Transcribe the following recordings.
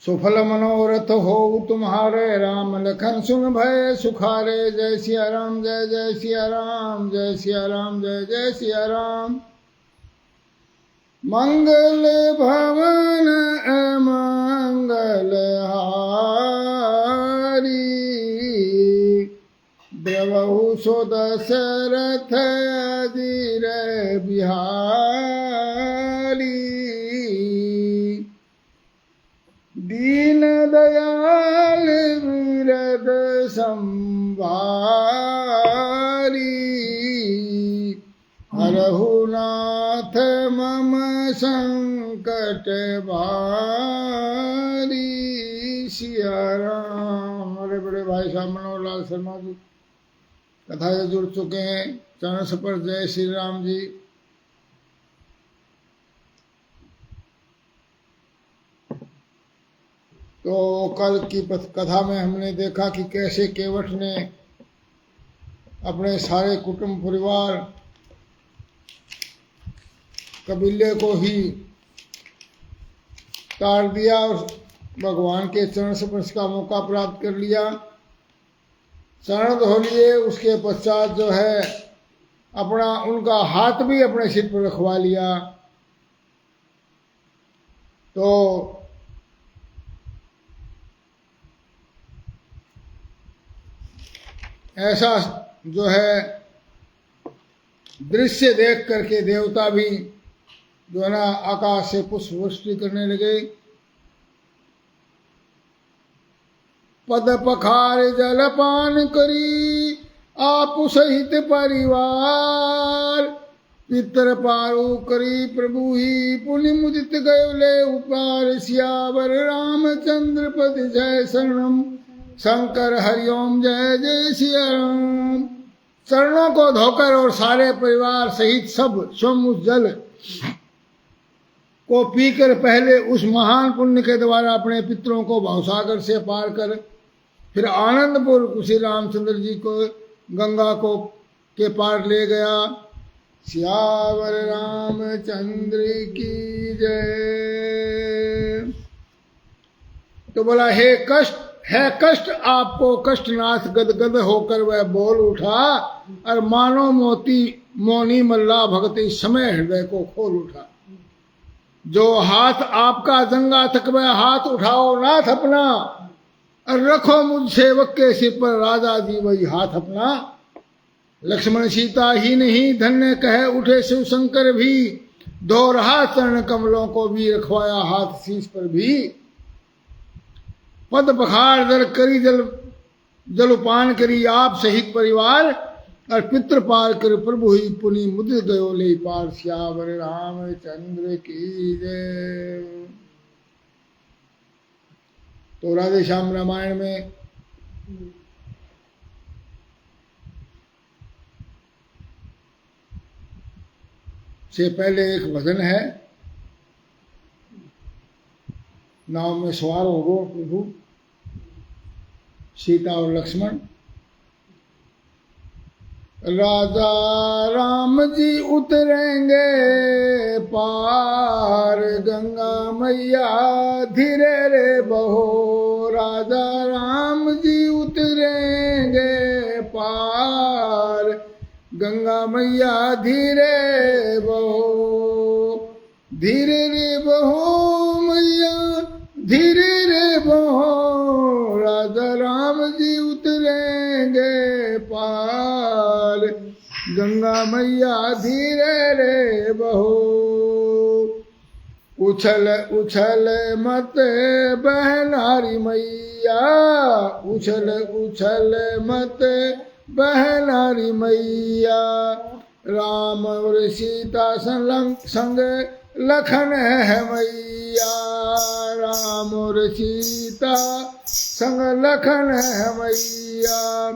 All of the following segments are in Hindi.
सुफल मनोरथ हो तुम्हारे, राम लखन सुन भय सुखारे। जय सिया राम, जय जय सिया राम, जय सिया राम, जय जय सिया राम। मंगल भवन मंगल हारी, द्रवहु सो दशरथ अजीर बिहारी। दीन दयाल विरद संभारी, हरहु नाथ मम संकट भारी। सिया राम। हमारे बड़े भाई साहब मनोहर लाल शर्मा जी कथा से जुड़ चुके हैं। चरण स्पर्श जय श्री राम जी। तो कल की कथा में हमने देखा कि कैसे केवट ने अपने सारे कुटुंब परिवार कबीले को ही तार दिया और भगवान के चरण स्पर्श का मौका प्राप्त कर लिया, चरण धो लिए। उसके पश्चात जो है अपना उनका हाथ भी अपने सिर पर रखवा लिया। तो ऐसा जो है दृश्य देख करके देवता भी जो है ना आकाश से पुष्प वृष्टि करने लगे। पद पखार जलपान करी आप सहित परिवार, पितर पारु करी प्रभु ही पुनि मुदित गयोले उपार। सियावर रामचंद्र पद जय शरणम, शंकर हरिओम जय जय सिया राम। चरणों को धोकर और सारे परिवार सहित सब स्वयं उस जल को पीकर पहले उस महान पुण्य के द्वारा अपने पितरों को भवसागर से पार कर फिर आनंदपुर श्री रामचंद्र जी को गंगा को के पार ले गया। सियावर रामचंद्र की जय। तो बोला हे कष्ट आपको कष्टनाथ गदगद होकर वह बोल उठा, और मानो मोती मोनी मल्ला भगति समय हृदय को खोल उठा। जो हाथ आपका जंगा तक वह हाथ उठाओ नाथ अपना, और रखो मुझ सेवक के सिर पर राजा जी वही हाथ अपना। लक्ष्मण सीता ही नहीं धन्य कहे उठे शिव शंकर भी, दो रहा चरण कमलों को भी रखवाया हाथ शीश पर भी। पद पखार जल करी जलपान करी आप सहित परिवार, और पितृ पार कर प्रभु ही पुनि मुदित गयो ले पार। सियावर रामचंद्र की जय। तो राधे श्याम रामायण में से पहले एक भजन है, नाव में सवार हो गो प्रभु सीता और लक्ष्मण। राजा राम जी उतरेंगे पार, गंगा मैया धीरे रे बहो। राजा राम जी उतरेंगे पार, गंगा मैया धीरे बहो। धीरे रे बहो मैया धीरे रे बहो, राजा राम जी उतरेंगे पार, गंगा मैया धीरे रे बहो। उछल उछल मत बहनारी मैया, उछल उछल मत बहनारी मैया। राम और सीता संग लखन है मैया, राम और सीता संग लखन है मैया।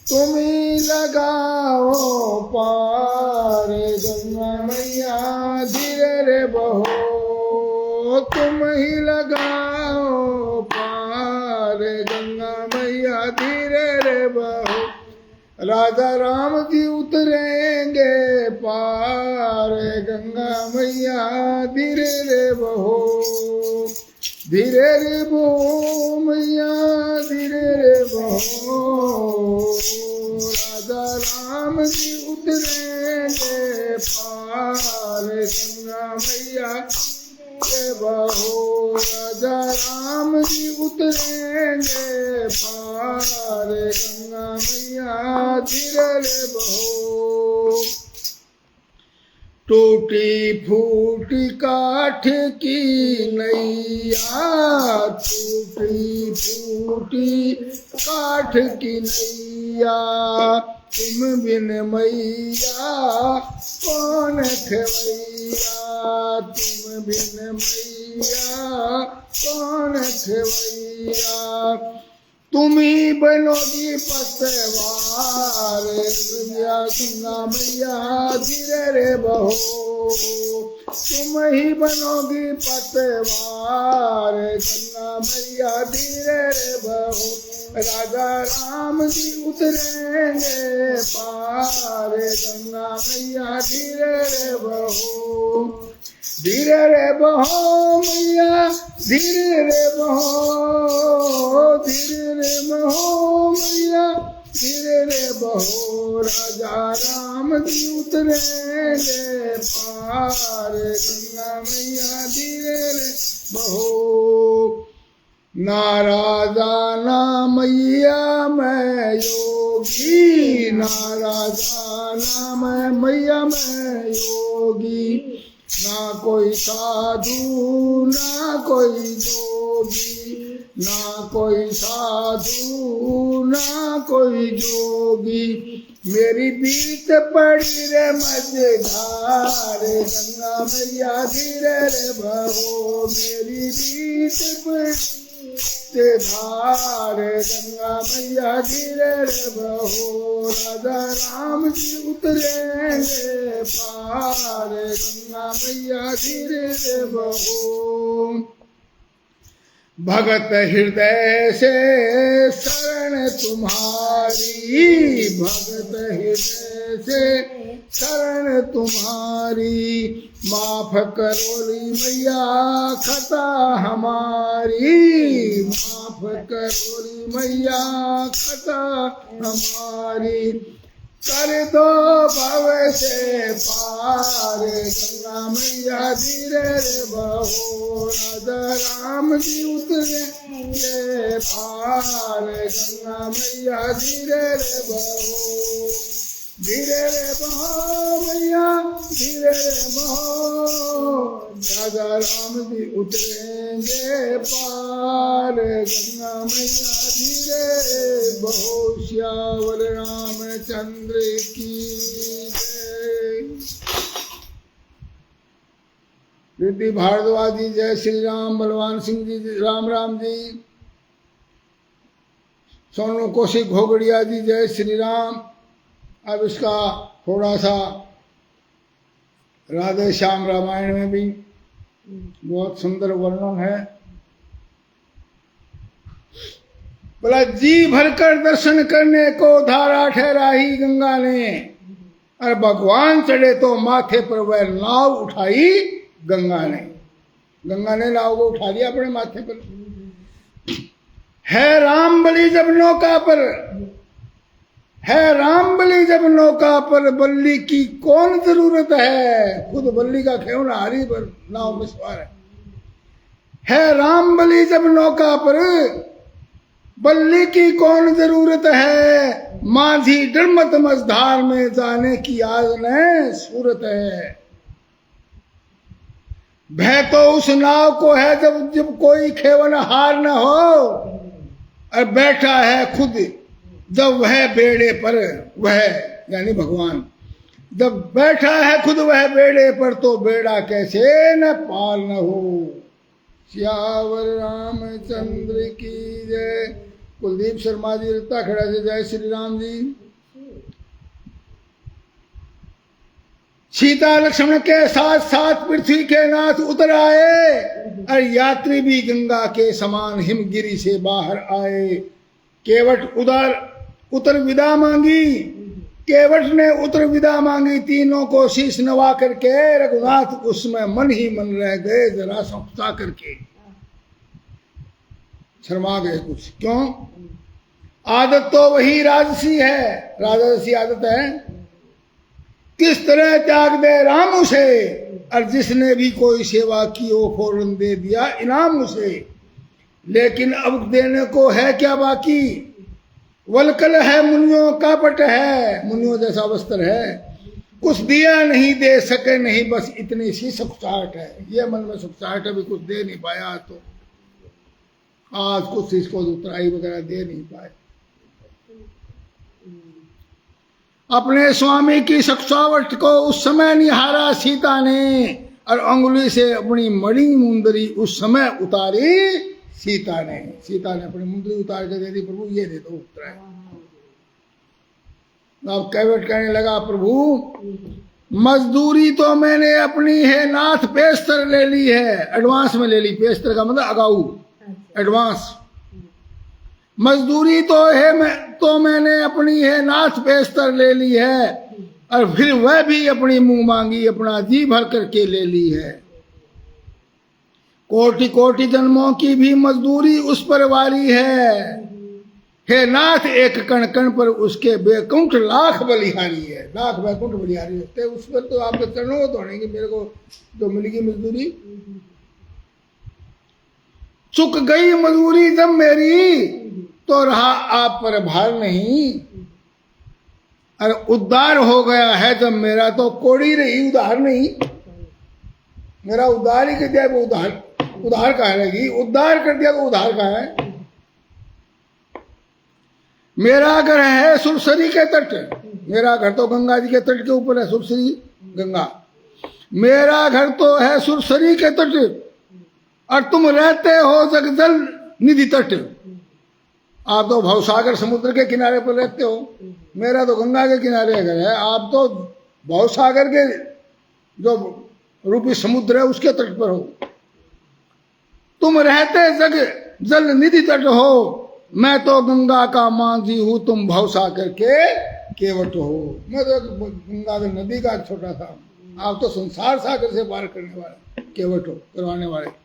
तुम ही लगाओ पार, गंगा मैया धीरे रे बहो। तुम ही लगाओ पार, गंगा मैया धीरे रे बहो। राजा राम जी उतरेंगे पार, गंगा मैया धीरे रे बहो, धीरे रे बहो मैया धीरे रे बहो। राजा राम जी उतरेंगे पार, गंगा मैया धीरे बहो। राजा राम जी उतरेंगे पार, गंगा मैया धीरे रे बहो। टूटी फूटी काठ की नैया, टूटी फूटी काठ की नैया, तुम बिन मैया कौन खेवैया, तुम बिन मैया कौन खेवैया। तुम ही बनोगी पतवार, गंगा मैया धीरे रे बहो, तुम ही बनोगी पतवार, गंगा मैया धीरे रे बहो। राजा राम जी उतरेंगे पार, गंगा मैया धीरे रे बहो, धीरे रे बहो मैया धीरे रे बहो, धीरे रे बहो मैया धीरे रे बहो। राजा राम जी उतरेंगे पार, गंगा मैया धीरे रे बहो। ना राजा ना मैया मैं योगी, ना राजा ना मैं मैया मैं योगी, ना कोई साधु ना कोई जोगी, ना कोई साधु ना कोई जोगी। मेरी बीत पड़ी रे मझधार, गंगा मैया धीरे रे बहो, मेरी बीत पड़ी धार, गंगा मैया धीरे रे बहो। राजा राम जी उतरेंगे पार, गंगा मैया धीरे रे बहो। भगत हृदय से शरण तुम्हारी, भगत हृदय से शरण तुम्हारी, माफ करोली मैया खता हमारी, माफ करोली मैया खता हमारी। कर दो भव से पार, गंगा मैया धीरे रे बहो। राजा राम जी उतरेंगे पार, गंगा मैया धीरे रे बहो, धीरे रे बहो मैया धीरे रे बहो। राजा राम जी उतरेंगे पार, गंगा मैया धीरे रे बहो। श्यावर रामचंद्र की जय। रिद्धि भारद्वाज जी जय श्री राम। बलवान सिंह जी राम राम जी। सोनू कौशिक घोगड़िया जी जय श्री राम। अब इसका थोड़ा सा राधे श्याम रामायण में भी बहुत सुंदर वर्णन है। बोला जी भरकर दर्शन करने को धारा ठहराई गंगा ने, और भगवान चढ़े तो माथे पर वह नाव उठाई गंगा ने। गंगा ने नाव को उठा लिया अपने माथे पर। है राम बलि जब नौका पर, है राम बलि जब नौका पर, बल्ली की कौन जरूरत है। खुद बल्ली का खेवना हरी पर नाव में सवार है राम बलि जब नौका पर, बल्ली की कौन जरूरत है। माझी डरमत मझधार में जाने की आज न सूरत है। भय तो उस नाव को है जब कोई खेवन हार न हो, और बैठा है खुद जब वह बेड़े पर, वह यानी भगवान जब बैठा है खुद वह बेड़े पर, तो बेड़ा कैसे न पार न हो। श्यावर रामचंद्र की जय। कुलदीप शर्मा जी रत्ता खड़ा से जय श्री राम जी। सीता लक्ष्मण के साथ साथ पृथ्वी के नाथ उतर आए, और यात्री भी गंगा के समान हिमगिरी से बाहर आए। केवट उतर विदा मांगी, केवट ने उत्तर विदा मांगी, तीनों को शीश नवा करके। रघुनाथ उसमें मन ही मन रह गए, जरा सौंपता करके शर्मा गए कुछ। क्यों? आदत तो वही राजसी है, राजसी आदत है। किस तरह त्याग दे राम उसे, और जिसने भी कोई सेवा की वो फौरन दे दिया इनाम उसे। लेकिन अब देने को है क्या बाकी, वलकल है मुनियों का पट है, मुनियों जैसा वस्त्र है। कुछ दिया नहीं दे सके नहीं, बस इतनी सी सुखसाहट है। ये मन में सुखसाहट है भी कुछ दे नहीं पाया, तो आज कुछ इसको उतराई वगैरह दे नहीं पाए। अपने स्वामी की सखसावट को उस समय निहारा सीता ने, और अंगुली से अपनी मणि मुंदरी उस समय उतारी सीता ने। सीता ने अपनी मुंदरी उतार के दे दी, प्रभु ये दे दो उत्तर है। अब कैवट कहने लगा, प्रभु मजदूरी तो मैंने अपनी है नाथ पेस्तर ले ली है, एडवांस में ले ली। पेस्तर का मतलब अगाऊ, एडवांस। मजदूरी तो मैंने अपनी है नाथ पेस्तर ले ली है, और फिर वह भी अपनी मुंह मांगी अपना जी भर करके ले ली है। कोटि कोटि जन्मों की भी मजदूरी उस पर वारी है, हे नाथ एक कण कण पर उसके बेकुंठ लाख बलिहारी है। लाख बैकुंठ बलिहारी होते, उस पर तो आपके चरणों को तोड़ेंगे, मेरे को जो मिलेगी मजदूरी। चुक गई मजदूरी जब मेरी, तो रहा आप पर भार नहीं। और उद्धार हो गया है जब मेरा, तो कोड़ी रही उधार नहीं। मेरा उद्धार ही कर दिया, वो उधार कहाँ रहेगी? उद्धार कर दिया तो उधार कहाँ है? मेरा घर है सुरसरी के तट, मेरा घर तो गंगा जी के तट के ऊपर है, सुरसरी गंगा। मेरा घर तो है सुरसरी के तट, और तुम रहते हो जगजल निधि तट। आप तो भवसागर समुद्र के किनारे पर रहते हो, मेरा तो गंगा के किनारे घर है। आप तो भवसागर के जो रूपी समुद्र है उसके तट पर हो। तुम रहते जग जल निधि तट हो, मैं तो गंगा का मांझी हूं, तुम भवसागर के केवट हो। मैं तो गंगा की नदी का छोटा सा, आप तो संसार सागर से पार करने वाले केवट हो, करवाने वाले।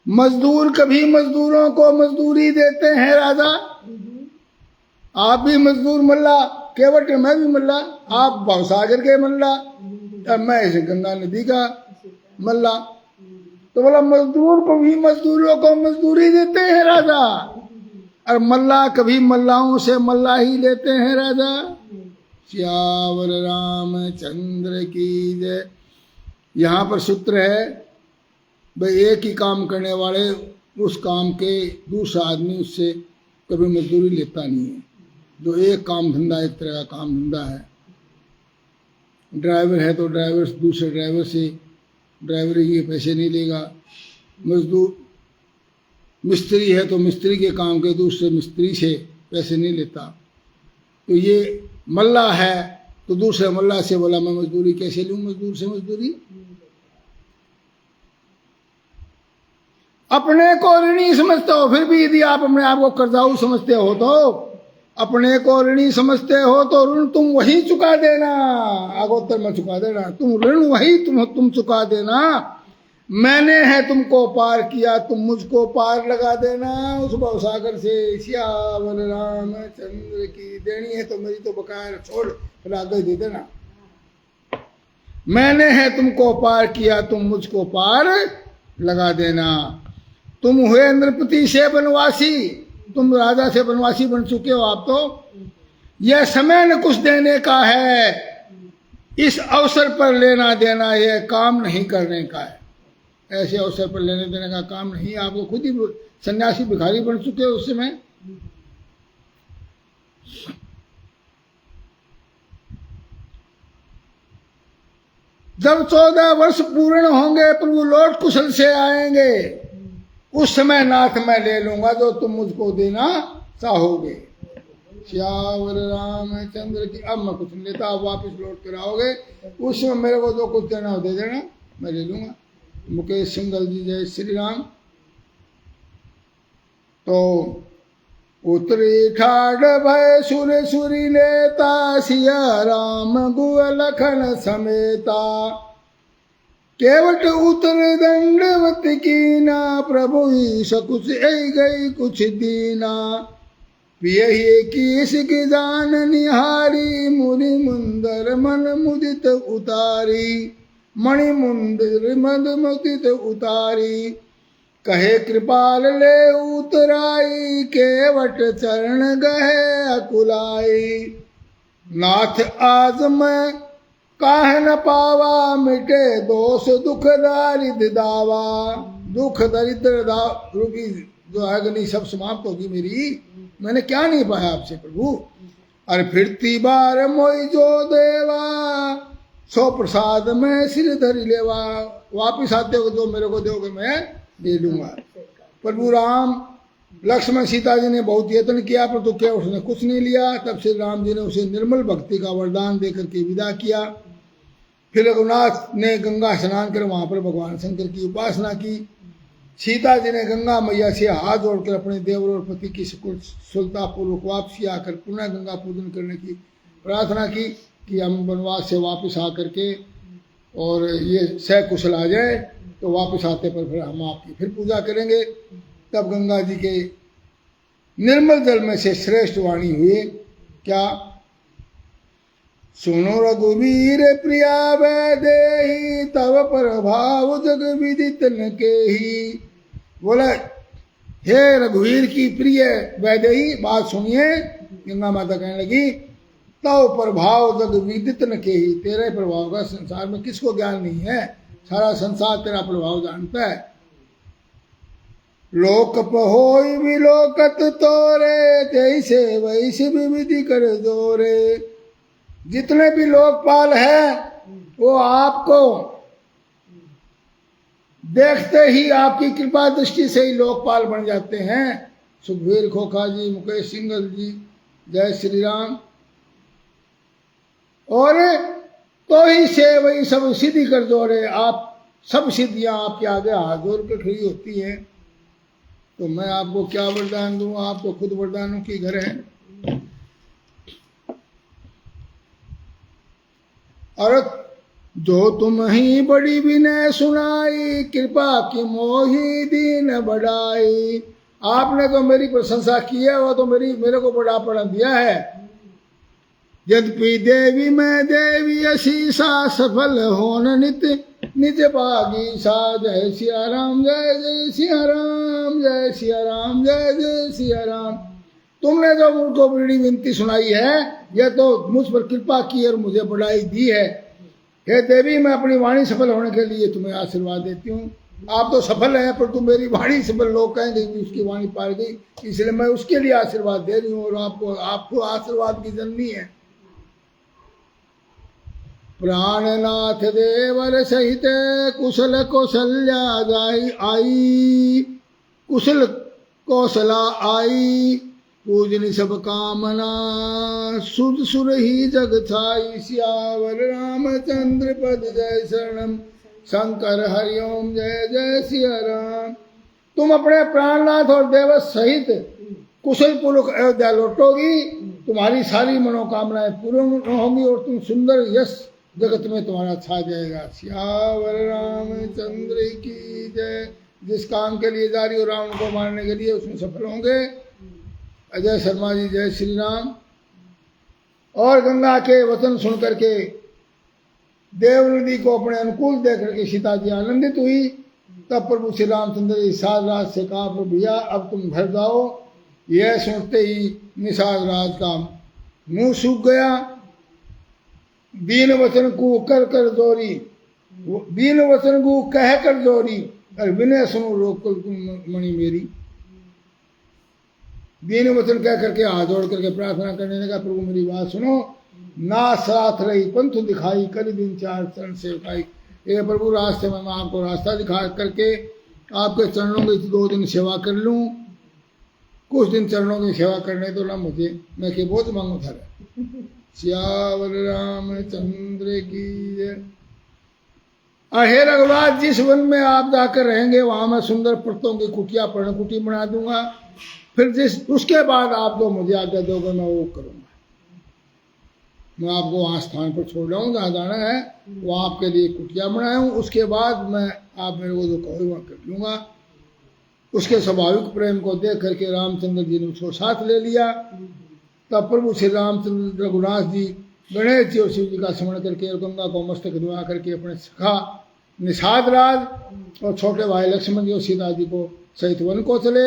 मजदूर कभी मजदूरों को मजदूरी देते हैं राजा। आप भी मजदूर मल्ला, केवट मैं भी मल्ला, आप भवसागर के मल्ला, मैं इस गंगा नदी का मल्ला। तो बोला मजदूर को भी मजदूरों को मजदूरी देते हैं राजा, और मल्ला कभी मल्लाओं से मल्ला ही लेते हैं राजा। श्यावर रामचंद्र की जय। यहाँ पर सूत्र है भाई, एक ही काम करने वाले उस काम के दूसरा आदमी उससे कभी मजदूरी लेता नहीं है। जो एक काम धंधा, एक तरह का काम धंधा है। ड्राइवर है तो ड्राइवर दूसरे ड्राइवर से ड्राइवरी के पैसे नहीं लेगा। मजदूर मिस्त्री है तो मिस्त्री के काम के दूसरे मिस्त्री से पैसे नहीं लेता। तो ये मल्ला है तो दूसरे मल्ला से बोला मैं मजदूरी कैसे लूँ, मजदूर से मजदूरी। अपने को ऋणी समझते हो, फिर भी यदि आप अपने आप को कर्जाऊ समझते हो, तो अपने को ऋणी समझते हो तो ऋण तुम वही चुका देना, आगोत्तर में चुका देना। तुम ऋण वही तुम चुका देना। मैंने है तुमको पार किया, तुम मुझको पार लगा देना उस भवसागर से। श्यावर रामचंद्र की। देनी है तो मेरी तो बकाया छोड़, फिर आगे दे देना। मैंने है तुमको पार किया, तुम मुझको पार लगा देना। तुम हुए इंद्रपति से बनवासी, तुम राजा से बनवासी बन चुके हो आप। तो यह समय न कुछ देने का है, इस अवसर पर लेना देना यह काम नहीं करने का है। ऐसे अवसर पर लेने देने का काम नहीं। आप तो खुद ही सन्यासी भिखारी बन चुके हो उस समय। जब 14 वर्ष पूर्ण होंगे प्रभु लौट कुशल से आएंगे, उस समय नाथ मैं ले लूंगा जो तुम मुझको देना चाहोगे। श्यावर रामचंद्र की। अब मैं कुछ नहीं लेता, आप वापिस लौट कर आओगे, उस समय मेरे को जो कुछ देना हो दे देना, मैं ले लूंगा। मुकेश सिंगल जी जय श्री राम। तो उतरी ठाड भय सुर सुरी लेता, सिया राम गुह लखन समेता। केवट उतर दंडवत कीना, प्रभु ईश कुछ ऐ गई कुछ दीना। पियहि कीस की दान निहारी, मुनि मुंदर मन मुदित उतारी। मणि मुंदर मद मुदित उतारी, कहे कृपाल ले उतराई। केवट चरण गहे अकुलाई, नाथ आज मैं काहे न पावा। मिटे दोष दुख दारिद्र दावा। दुख दरिद्र रूपी जो अग्नि सब समाप्त होगी मेरी, मैंने क्या नहीं पाया आपसे प्रभु। अरे फिरती बार मोई जो देवा, सो प्रसाद में सिर धरी लेवा। वापिस आते हो जो मेरे को दोगे मैं दे लूंगा। प्रभु राम लक्ष्मण सीता जी ने बहुत यत्न किया, पर तो क्या उसने कुछ नहीं लिया। तब श्री राम जी ने उसे निर्मल भक्ति का वरदान देकर के विदा किया। फिर रघुनाथ ने गंगा स्नान कर वहां पर भगवान शंकर की उपासना की। सीता जी ने गंगा मैया से हाथ जोड़कर अपने देवर और पति की सुलता पूर्वक वापसी आकर पुनः गंगा पूजन करने की प्रार्थना की कि हम वनवास से वापस आकर के और ये सकुशल आ जाए, तो वापस आते पर फिर हम आपकी फिर पूजा करेंगे। तब गंगा जी के निर्मल जल में से श्रेष्ठ वाणी हुए क्या, सुनो रघुवीर प्रिया वैदेही, तव प्रभाव जग विदित न केही। बोला हे रघुवीर की प्रिय वैदेही, बात सुनिए। गंगा माता कहने लगी, तव प्रभाव जग विदित न केही, तेरे प्रभाव का संसार में किसको ज्ञान नहीं है, सारा संसार तेरा प्रभाव जानता है। लोक पहोई विलोकत तोरे, जैसे वैसे विधि कर जोरे। जितने भी लोकपाल है वो आपको देखते ही आपकी कृपा दृष्टि से ही लोकपाल बन जाते हैं। सुखबीर खोखा जी, मुकेश सिंघल जी, जय श्री राम। और तो ही से वही सब सिद्धि कर जोरे। आप सब सिद्धियां आपके आगे हाथ जोड़ कर खड़ी होती हैं। तो मैं आपको क्या वरदान दूं, आप तो खुद वरदानों की घर हैं। और जो तुम ही बड़ी विनय सुनाई, कृपा की मोही दीन बढ़ाई। आपने तो मेरी प्रशंसा की है, वो तो मेरे को बड़ा पढ़ा दिया है। यद्यपि देवी मैं देवी अशीसा, सफल होन नित निज भागी सा। जय सिया राम, जय जय सिया राम, जय सिया राम, जय जय सिया राम। तुमने जो मुझको बड़ी विनती सुनाई है, यह तो मुझ पर कृपा की और मुझे बढ़ाई दी है। हे देवी, मैं अपनी वाणी सफल होने के लिए तुम्हें आशीर्वाद देती हूँ। आप तो सफल हैं, पर तुम मेरी वाणी सफल, लोग कहेंगे कि उसकी वाणी पार गई, इसलिए मैं उसके लिए आशीर्वाद दे रही हूँ। और आपको आशीर्वाद की जननी है। प्राणनाथ देवर सहित कुशल कौशल्या जाई आई। कुशल कौशला आई, पूजनी सब कामना। सुध सुर ही जग छाई, सियावर रामचंद्र पद जय शरणम। शंकर हरिओम, जय जय सिया राम। तुम अपने प्राणनाथ और देवस सहित कुशल पूर्वक अयोध्या लौटोगी। तुम्हारी सारी मनोकामनाएं पूर्ण होंगी और तुम सुंदर यश जगत में तुम्हारा छा जाएगा। सियावर रामचंद्र की जय। जिस काम के लिए जा रही हो रावण को मारने के लिए, उसमें सफल होंगे। अजय शर्मा जी, जय श्री राम। और गंगा के वचन सुन करके देव नदी को अपने अनुकूल देख करके सीता जी आनंदित हुई। तब प्रभु श्री रामचंद्र जी निषाद राज से कहा, प्रभु भैया अब तुम घर जाओ। यह सुनते ही निषाद राज का मुंह सूख गया। दीन वचन को कर कर जोरी, दीन वचन को कह कर जोरी, और विनय सुनो रोकुल मणि मेरी। दीन वचन कह करके हाथ जोड़ करके प्रार्थना करने लगा, प्रभु मेरी बात सुनो। ना साथ रही पंथ दिखाई, कर दिन चार चरण सेवकाई। ये प्रभु रास्ते में मैं आपको रास्ता दिखा करके आपके चरणों की 2 दिन सेवा कर लूं। कुछ दिन चरणों की सेवा करने तो ना मुझे, मैं के बहुत मांगू था। सियावर रामचंद्र की जय। हे रघुराज, जिस वन में आप जाकर रहेंगे वहां मैं सुंदर पर्तों की कुटिया पर्णकुटी बना दूंगा। फिर जिस उसके बाद आप जो मुझे आज्ञा दोगे मैं वो करूँगा। मैं आपको वहाँ स्थान पर छोड़ रहा हूँ जहाँ जाना है, वहाँ आपके लिए कुटिया बनाया हूँ। उसके बाद मैं आप मेरे को जो कहोगे वहाँ कर लूँगा। उसके स्वाभाविक प्रेम को देख करके रामचंद्र जी ने उसको साथ ले लिया। तब प्रभु श्री रामचंद्र रघुनाथ जी गणेश जी और शिव जी का स्मरण करके और गंगा को मस्तक धुआ करके अपने सखा निषाद राज और छोटे भाई लक्ष्मण जी और सीता जी को सहित वन को चले।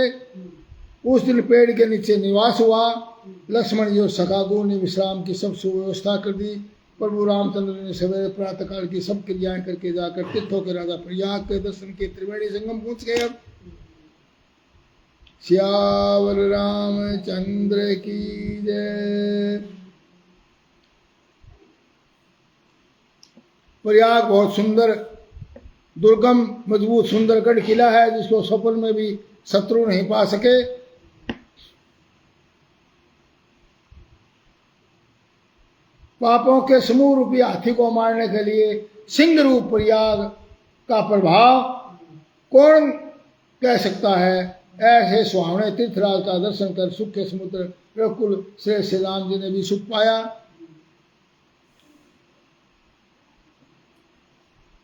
उस दिन पेड़ के नीचे निवास हुआ। लक्ष्मण जी और सखा को ने विश्राम की सब सुव्यवस्था कर दी। प्रभु रामचंद्र ने सवेरे प्रातः काल की सब क्रियाएं करके जाकर तीर्थों के राजा प्रयाग के दर्शन के त्रिवेणी संगम पहुंच गए। अब सियावर रामचंद्र की जय। प्रयाग बहुत सुंदर दुर्गम मजबूत सुंदर गढ़ किला है जिसको स्वप्न में भी शत्रु नहीं पा सके। पापों के समूह रूपी हाथी को मारने के लिए सिंह रूप प्रयाग का प्रभाव कौन कह सकता है। ऐसे सुहावने तीर्थराज का दर्शन कर सुख के समुद्र रघुकुल श्रेष्ठ श्री राम जी ने भी सुख पाया।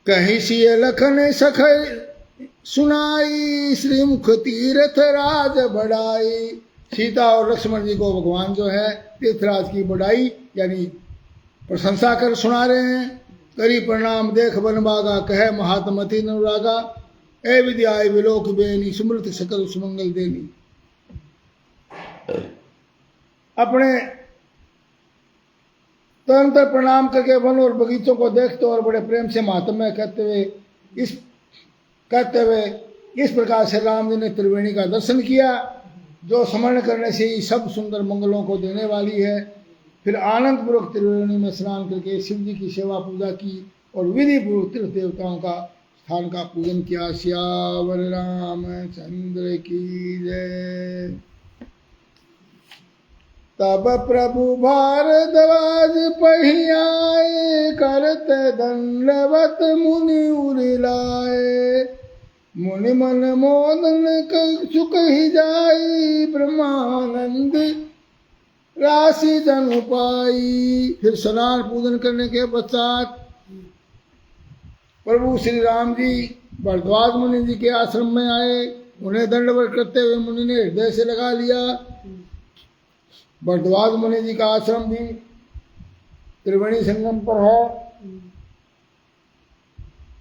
कहीं सिय लखन सख सुनाई श्रीमुख तीर्थ राज बढ़ाई। सीता और लक्ष्मण जी को भगवान जो है तीर्थराज की बढ़ाई यानी प्रशंसा कर सुना रहे हैं। करी प्रणाम देख बन बागा कहे महात्मति अनुरागा। ए विद्याय विलोक बेनी सुमृत सकल सुमंगल देनी। अपने तुरंत प्रणाम करके वन और बगीचों को देखते और बड़े प्रेम से महात्म्य कहते हुए इस प्रकार से राम जी ने त्रिवेणी का दर्शन किया जो स्मरण करने से ही सब सुंदर मंगलों को देने वाली है। फिर आनंद पूर्वक त्रिवेणी में स्नान करके शिव जी की सेवा पूजा की और विधि पूर्वक तीर्थ देवताओं का स्थान का पूजन किया। सियावर रामचंद्र की जय। तब प्रभु भारद्वाज पहियाए करत दंडवत मुनि उरिलाए। मुनि मन मोदन सुख ही जाई ब्रह्मानंद राशि जन पाई। फिर स्नान पूजन करने के पश्चात प्रभु श्री राम जी भरद्वाज मुनि जी के आश्रम में आए। उन्हें दंडवत करते हुए मुनि ने हृदय से लगा लिया। भरद्वाज मुनि जी का आश्रम भी त्रिवेणी संगम पर है।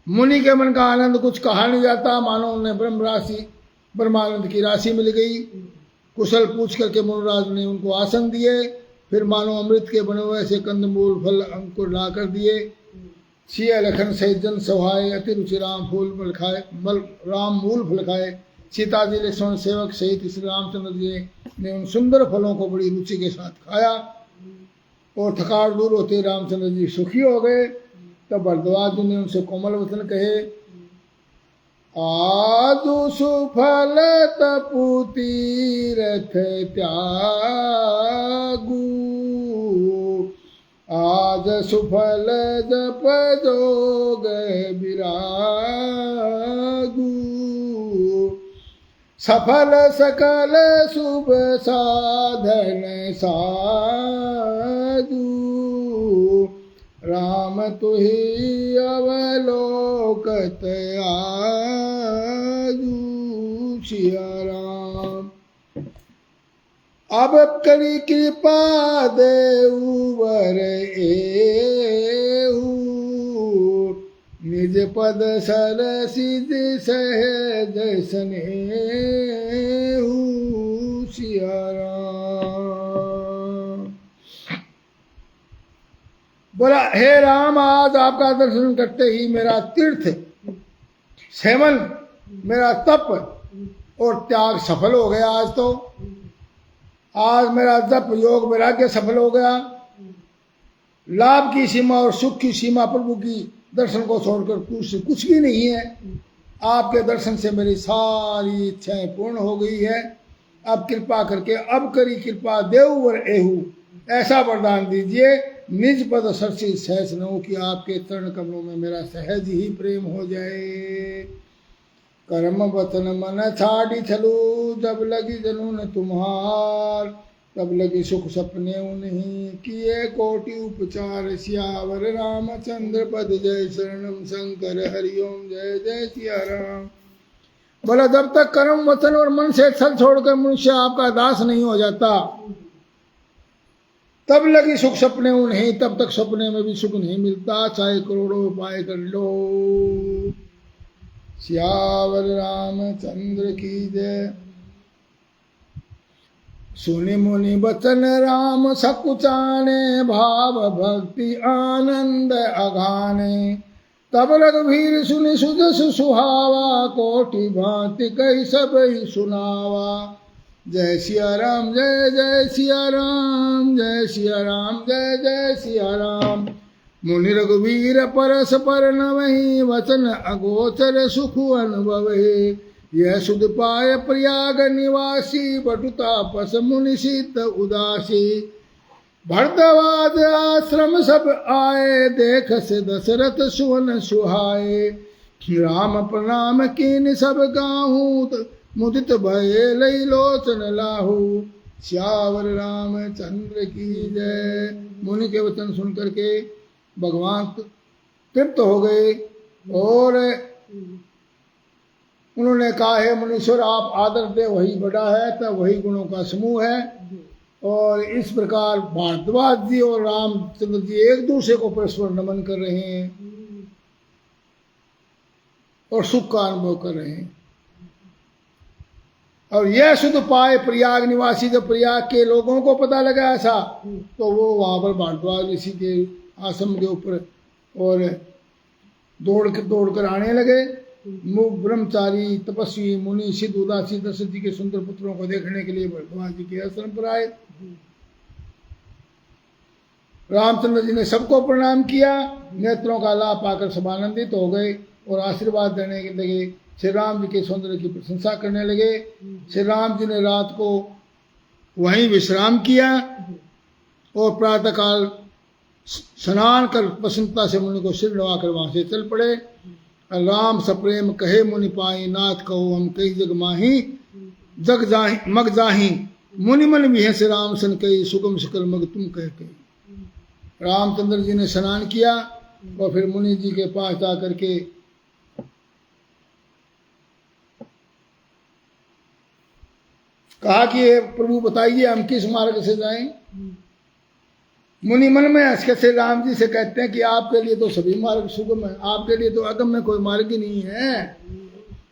मुनि के मन का आनंद कुछ कहा नहीं जाता, मानो उन्हें ब्रह्मानंद की राशि मिल गई। कुशल पूछ करके मुनिराज ने उनको आसन दिए। फिर मानो अमृत के बने हुए ऐसे कंदमूल फल अंकुर ला कर दिए। सिया लखन सहित जन सभाए अति रुचि राम मूल फल खाए। सीता जी लक्ष्मण सेवक सहित श्री रामचंद्र जी ने उन सुंदर फलों को बड़ी रुचि के साथ खाया और थकावट दूर होते रामचंद्र जी सुखी हो गए। तब भरद्वाज जी ने उनसे कोमल वचन कहे। आज सुफल तपु तीरथ त्यागू। आज सुफल जप जोग विरागू। सफल सकल शुभ साधन साधु। राम तुहि अवलोकत आजू। सिया राम। अब करी कृपा देवर एहू। निज पद सरसिज सहज स्नेहू। सिया राम। बोला हे राम आज आपका दर्शन करते ही मेरा तीर्थ सेवन मेरा तप और त्याग सफल हो गया। आज मेरा जप योग वैराग्य सफल हो गया। लाभ की सीमा और सुख की सीमा प्रभु की दर्शन को छोड़कर कुछ भी नहीं है। आपके दर्शन से मेरी सारी इच्छाएं पूर्ण हो गई है। अब कृपा करके अब करी कृपा देवर एहू। ऐसा वरदान दीजिए निज पद सरसी सहस नौ कि आपके चरण कमलों में मेरा सहज ही प्रेम हो जाए। कर्म वचन मन छाड़ी छलू, जब लगी जनून तुम्हार, तब लगी सुख सपने उन्हीं, किए कोटि उपचार, सियावर रामचंद्र पद जय शरणम शंकर हरिओम जय जय सिया राम। बोला जब तक कर्म वचन और मन से छल छोड़कर मनुष्य आपका दास नहीं हो जाता, तब लगी सुख सपने उन्हीं, तब तक सपने में भी सुख नहीं मिलता, चाहे करोड़ों उपाय कर लो। सियावर रामचंद्र की जय। सुनि मुनि बचन राम सकुचाने, भाव भक्ति आनंद अघाने, तब रघुवीर सुनि सुजस सुहावा, कोटि भांति कई सब सुनावा। जय सिया राम जय जय सिया राम, जय सिया राम जय जय सिया राम। मुनि रघुवीर परस पर नवहि, वचन अगोचर सुख अनुभवहि। यह सुध पाय प्रयाग निवासी, बटुता पस मुनि सिद्ध उदासी। भरद्वाज आश्रम सब आए, देख से दशरथ सुवन सुहाए। राम प्रणाम कीन सब गाहूँ, मुदित भये लई लोचन लाहू। श्यावर रामचंद्र की जय। मुनि के वचन सुन करके भगवान तृप्त हो गए और उन्होंने कहा है मुनीश्वर आप आदर दे वही बड़ा है, तब वही गुणों का समूह है। और इस प्रकार भारद्वाज जी और रामचंद्र जी एक दूसरे को परस्पर नमन कर रहे हैं और सुख का अनुभव कर रहे हैं। और यह सुध पाए प्रयाग निवासी, जब प्रयाग के लोगों को पता लगा ऐसा, तो वो वहां पर भारद्वाज ऋषि के आश्रम के ऊपर और दौड़ कर आने लगे। ब्रह्मचारी तपस्वी मुनि सिद्ध उदासी दशरथ जी के सुंदर पुत्रों को देखने के लिए भगवान जी के आश्रम पर आए। रामचंद्र जी ने सबको प्रणाम किया, नेत्रों का लाभ पाकर सब आनंदित हो गए और आशीर्वाद देने के लगे। श्री राम जी के सौंदर्य की प्रशंसा करने लगे। श्री राम जी ने रात को वहीं विश्राम किया और प्रातःकाल स्नान कर प्रसन्नता से मुनि को सिर नवाकर वहां से चल पड़े। राम सप्रेम कहे मुनि पाई, नाथ कहो हम कई जग माही। जग जाही मग जाही, मुनि मन भी है से राम सन कई, सुगम सकल मग तुम कह कही। रामचंद्र जी ने स्नान किया और फिर मुनि जी के पास जाकर के कहा कि प्रभु बताइए हम किस मार्ग से जाएं। मुनि मन में हंस के से राम जी से कहते हैं कि आपके लिए तो सभी मार्ग सुगम है, आपके लिए तो अगम में कोई मार्ग ही नहीं है।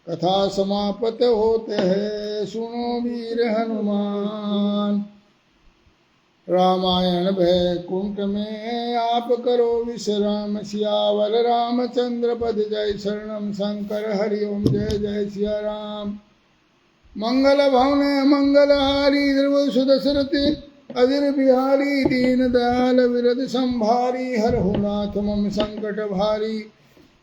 कथा समाप्त होते हैं, सुनो वीर हनुमान। रामायण वैकुंठ में आप करो विश्राम, सियावर रामचंद्र पद जय शरणम शंकर हरिओम जय जय सिया राम। मंगल भवन मंगलहारी, ध्रुव सुदशरथि अजिर बिहारी। दीन दयाल विरद संभारी, हरहु नाथ मम संकट भारी।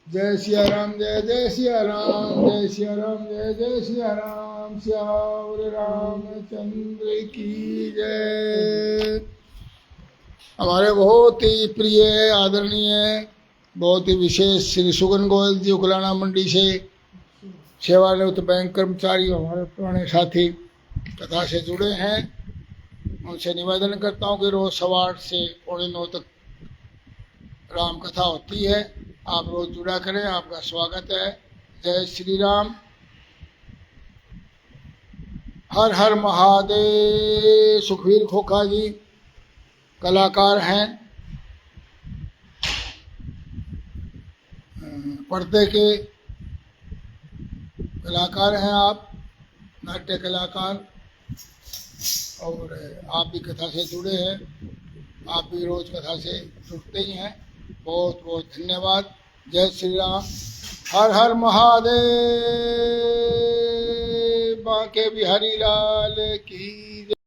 जय सिया राम जय जय सिया राम, जय सिया राम जय जय सिया राम। श्यावर रामचंद्र की जय। हमारे बहुत ही प्रिय आदरणीय बहुत ही विशेष श्री सुगन गोयल जी उकलाना मंडी से सेवानिवृत्त बैंक कर्मचारी हमारे पुराने साथी कथा से जुड़े हैं। उनसे निवेदन करता हूँ कि रोज 8:15 से 9:45 तक राम कथा होती है, आप रोज जुड़ा करें, आपका स्वागत है। जय श्री राम। हर हर महादेव। सुखवीर खोखा जी कलाकार हैं, पर्दे के कलाकार हैं आप, नाट्य कलाकार, और आप भी कथा से जुड़े हैं, आप भी रोज कथा से जुड़ते ही हैं। बहुत बहुत धन्यवाद। जय श्री राम। हर हर महादेव। बांके बिहारी लाल की